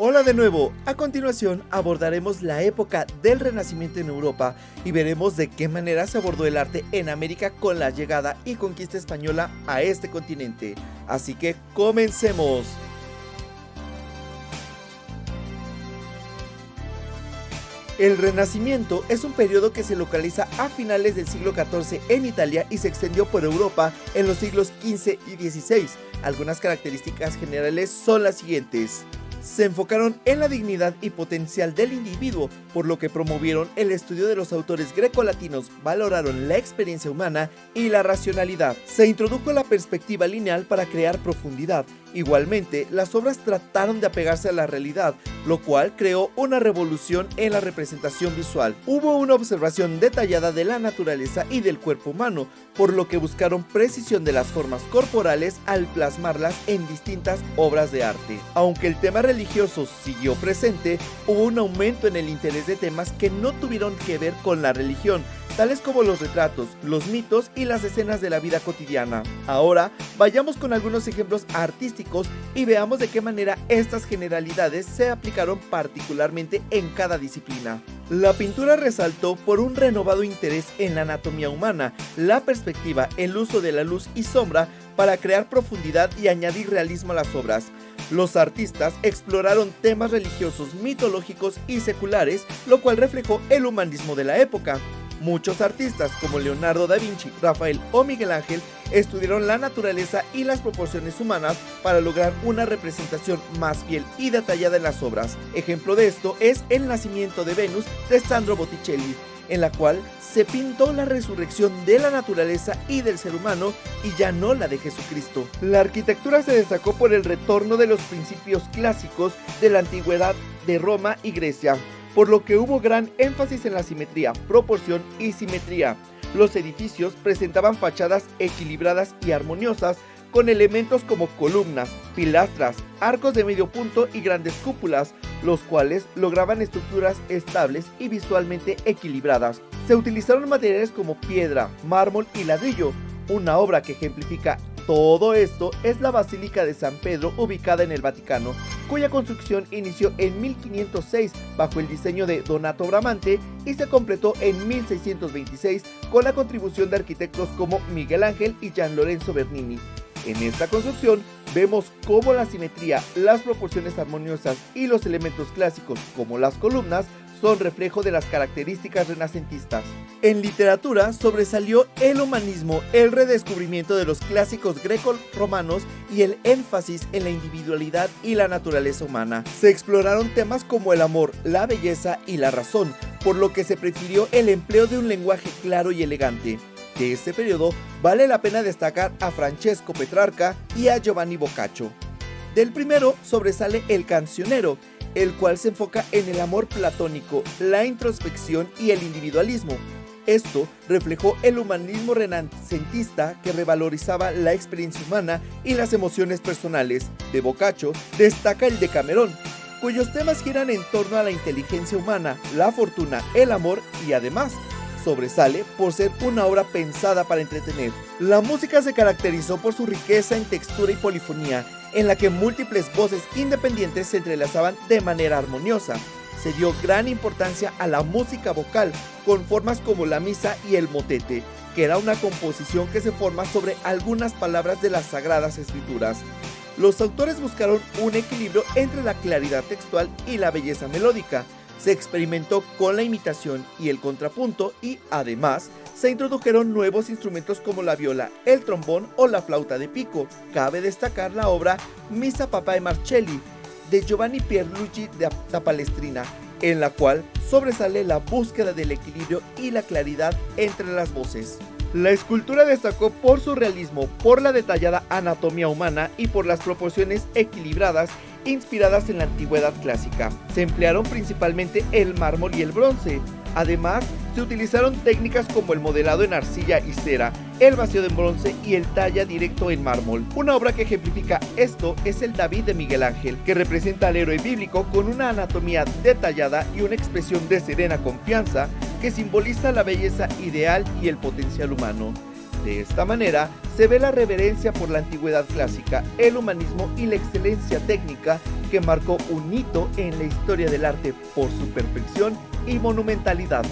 Hola de nuevo, a continuación abordaremos la época del Renacimiento en Europa y veremos de qué manera se abordó el arte en América con la llegada y conquista española a este continente. Así que comencemos. El Renacimiento es un periodo que se localiza a finales del siglo XIV en Italia y se extendió por Europa en los siglos XV y XVI. Algunas características generales son las siguientes. Se enfocaron en la dignidad y potencial del individuo, por lo que promovieron el estudio de los autores grecolatinos, valoraron la experiencia humana y la racionalidad. Se introdujo la perspectiva lineal para crear profundidad. Igualmente, las obras trataron de apegarse a la realidad, lo cual creó una revolución en la representación visual. Hubo una observación detallada de la naturaleza y del cuerpo humano, por lo que buscaron precisión de las formas corporales al plasmarlas en distintas obras de arte. Aunque el tema religioso siguió presente, hubo un aumento en el interés de temas que no tuvieron que ver con la religión, tales como los retratos, los mitos y las escenas de la vida cotidiana. Ahora, vayamos con algunos ejemplos artísticos y veamos de qué manera estas generalidades se aplicaron particularmente en cada disciplina. La pintura resaltó por un renovado interés en la anatomía humana, la perspectiva, el uso de la luz y sombra para crear profundidad y añadir realismo a las obras. Los artistas exploraron temas religiosos, mitológicos y seculares, lo cual reflejó el humanismo de la época. Muchos artistas como Leonardo da Vinci, Rafael o Miguel Ángel estudiaron la naturaleza y las proporciones humanas para lograr una representación más fiel y detallada en las obras. Ejemplo de esto es El nacimiento de Venus de Sandro Botticelli, en la cual se pintó la resurrección de la naturaleza y del ser humano y ya no la de Jesucristo. La arquitectura se destacó por el retorno de los principios clásicos de la antigüedad de Roma y Grecia, por lo que hubo gran énfasis en la simetría, proporción y simetría. Los edificios presentaban fachadas equilibradas y armoniosas, con elementos como columnas, pilastras, arcos de medio punto y grandes cúpulas, los cuales lograban estructuras estables y visualmente equilibradas. Se utilizaron materiales como piedra, mármol y ladrillo. Una obra que ejemplifica todo esto es la Basílica de San Pedro, ubicada en el Vaticano, cuya construcción inició en 1506 bajo el diseño de Donato Bramante y se completó en 1626 con la contribución de arquitectos como Miguel Ángel y Gian Lorenzo Bernini. En esta construcción vemos cómo la simetría, las proporciones armoniosas y los elementos clásicos como las columnas son reflejo de las características renacentistas. En literatura sobresalió el humanismo, el redescubrimiento de los clásicos greco-romanos y el énfasis en la individualidad y la naturaleza humana. Se exploraron temas como el amor, la belleza y la razón, por lo que se prefirió el empleo de un lenguaje claro y elegante. De este periodo vale la pena destacar a Francesco Petrarca y a Giovanni Boccaccio. Del primero sobresale El Cancionero, el cual se enfoca en el amor platónico, la introspección y el individualismo. Esto reflejó el humanismo renacentista que revalorizaba la experiencia humana y las emociones personales. De Boccaccio destaca el Decamerón, cuyos temas giran en torno a la inteligencia humana, la fortuna, el amor y además sobresale por ser una obra pensada para entretener. La música se caracterizó por su riqueza en textura y polifonía, en la que múltiples voces independientes se entrelazaban de manera armoniosa. Se dio gran importancia a la música vocal, con formas como la misa y el motete, que era una composición que se forma sobre algunas palabras de las Sagradas Escrituras. Los autores buscaron un equilibrio entre la claridad textual y la belleza melódica. Se experimentó con la imitación y el contrapunto y, además, se introdujeron nuevos instrumentos como la viola, el trombón o la flauta de pico. Cabe destacar la obra Missa Papae Marcelli de Giovanni Pierluigi da Palestrina, en la cual sobresale la búsqueda del equilibrio y la claridad entre las voces. La escultura destacó por su realismo, por la detallada anatomía humana y por las proporciones equilibradas inspiradas en la antigüedad clásica. Se emplearon principalmente el mármol y el bronce. Además, se utilizaron técnicas como el modelado en arcilla y cera, el vacío de bronce y el talla directo en mármol. Una obra que ejemplifica esto es el David de Miguel Ángel, que representa al héroe bíblico con una anatomía detallada y una expresión de serena confianza que simboliza la belleza ideal y el potencial humano. De esta manera, se ve la reverencia por la antigüedad clásica, el humanismo y la excelencia técnica que marcó un hito en la historia del arte por su perfección y monumentalidad.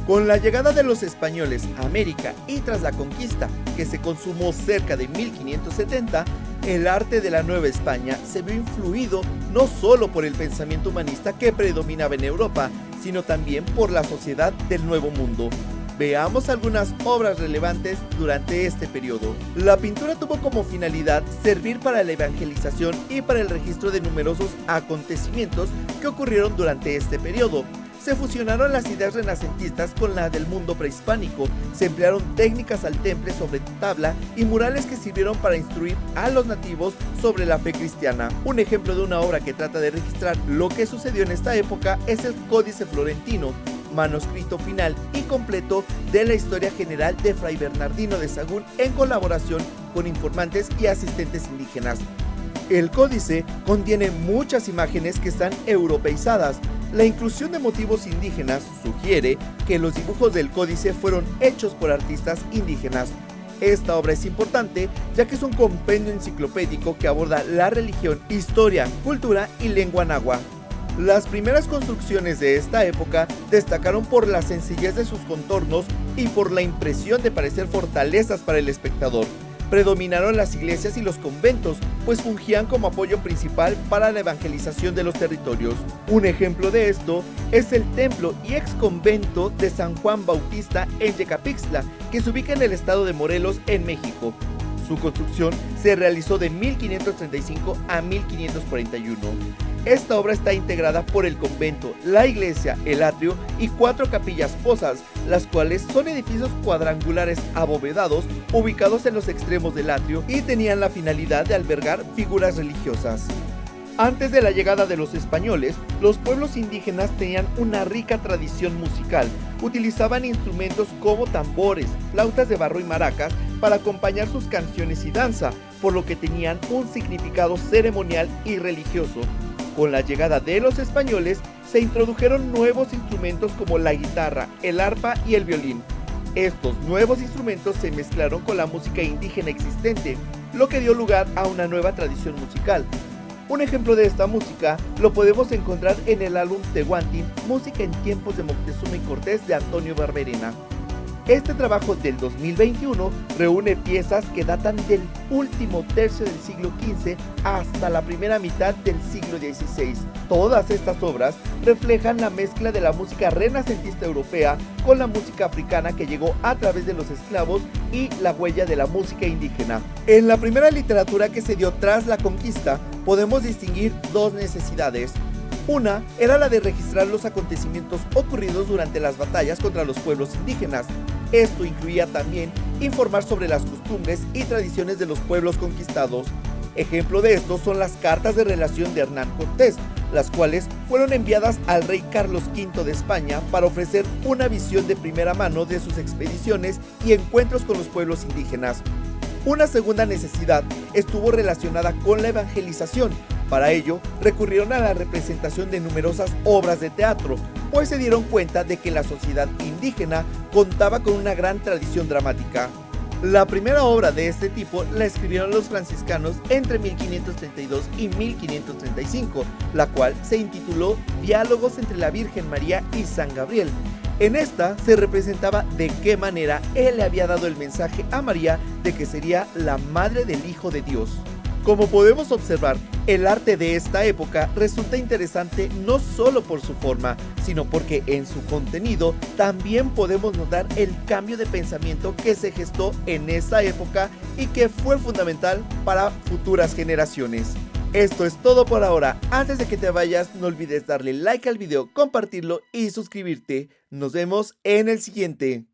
Con la llegada de los españoles a América y tras la conquista, que se consumó cerca de 1570, el arte de la Nueva España se vio influido no solo por el pensamiento humanista que predominaba en Europa, sino también por la sociedad del Nuevo Mundo. Veamos algunas obras relevantes durante este periodo. La pintura tuvo como finalidad servir para la evangelización y para el registro de numerosos acontecimientos que ocurrieron durante este periodo. Se fusionaron las ideas renacentistas con las del mundo prehispánico, se emplearon técnicas al temple sobre tabla y murales que sirvieron para instruir a los nativos sobre la fe cristiana. Un ejemplo de una obra que trata de registrar lo que sucedió en esta época es el Códice Florentino, manuscrito final y completo de la historia general de Fray Bernardino de Sahagún en colaboración con informantes y asistentes indígenas. El códice contiene muchas imágenes que están europeizadas. La inclusión de motivos indígenas sugiere que los dibujos del códice fueron hechos por artistas indígenas. Esta obra es importante ya que es un compendio enciclopédico que aborda la religión, historia, cultura y lengua náhuatl. Las primeras construcciones de esta época destacaron por la sencillez de sus contornos y por la impresión de parecer fortalezas para el espectador. Predominaron las iglesias y los conventos, pues fungían como apoyo principal para la evangelización de los territorios. Un ejemplo de esto es el templo y ex convento de San Juan Bautista en Yecapixtla, que se ubica en el estado de Morelos, en México. Su construcción se realizó de 1535 a 1541. Esta obra está integrada por el convento, la iglesia, el atrio y 4 capillas fosas, las cuales son edificios cuadrangulares abovedados ubicados en los extremos del atrio y tenían la finalidad de albergar figuras religiosas. Antes de la llegada de los españoles, los pueblos indígenas tenían una rica tradición musical. Utilizaban instrumentos como tambores, flautas de barro y maracas para acompañar sus canciones y danza, por lo que tenían un significado ceremonial y religioso. Con la llegada de los españoles, se introdujeron nuevos instrumentos como la guitarra, el arpa y el violín. Estos nuevos instrumentos se mezclaron con la música indígena existente, lo que dio lugar a una nueva tradición musical. Un ejemplo de esta música lo podemos encontrar en el álbum Tehuantin, Música en tiempos de Moctezuma y Cortés de Antonio Barberena. Este trabajo del 2021 reúne piezas que datan del último tercio del siglo XV hasta la primera mitad del siglo XVI. Todas estas obras reflejan la mezcla de la música renacentista europea con la música africana que llegó a través de los esclavos y la huella de la música indígena. En la primera literatura que se dio tras la conquista, podemos distinguir dos necesidades. Una era la de registrar los acontecimientos ocurridos durante las batallas contra los pueblos indígenas. Esto incluía también informar sobre las costumbres y tradiciones de los pueblos conquistados. Ejemplo de esto son las cartas de relación de Hernán Cortés, las cuales fueron enviadas al rey Carlos V de España para ofrecer una visión de primera mano de sus expediciones y encuentros con los pueblos indígenas. Una segunda necesidad estuvo relacionada con la evangelización. Para ello, recurrieron a la representación de numerosas obras de teatro, pues se dieron cuenta de que la sociedad indígena contaba con una gran tradición dramática. La primera obra de este tipo la escribieron los franciscanos entre 1532 y 1535, la cual se intituló Diálogos entre la Virgen María y San Gabriel. En esta se representaba de qué manera él le había dado el mensaje a María de que sería la madre del Hijo de Dios. Como podemos observar, el arte de esta época resulta interesante no solo por su forma, sino porque en su contenido también podemos notar el cambio de pensamiento que se gestó en esa época y que fue fundamental para futuras generaciones. Esto es todo por ahora. Antes de que te vayas, no olvides darle like al video, compartirlo y suscribirte. Nos vemos en el siguiente.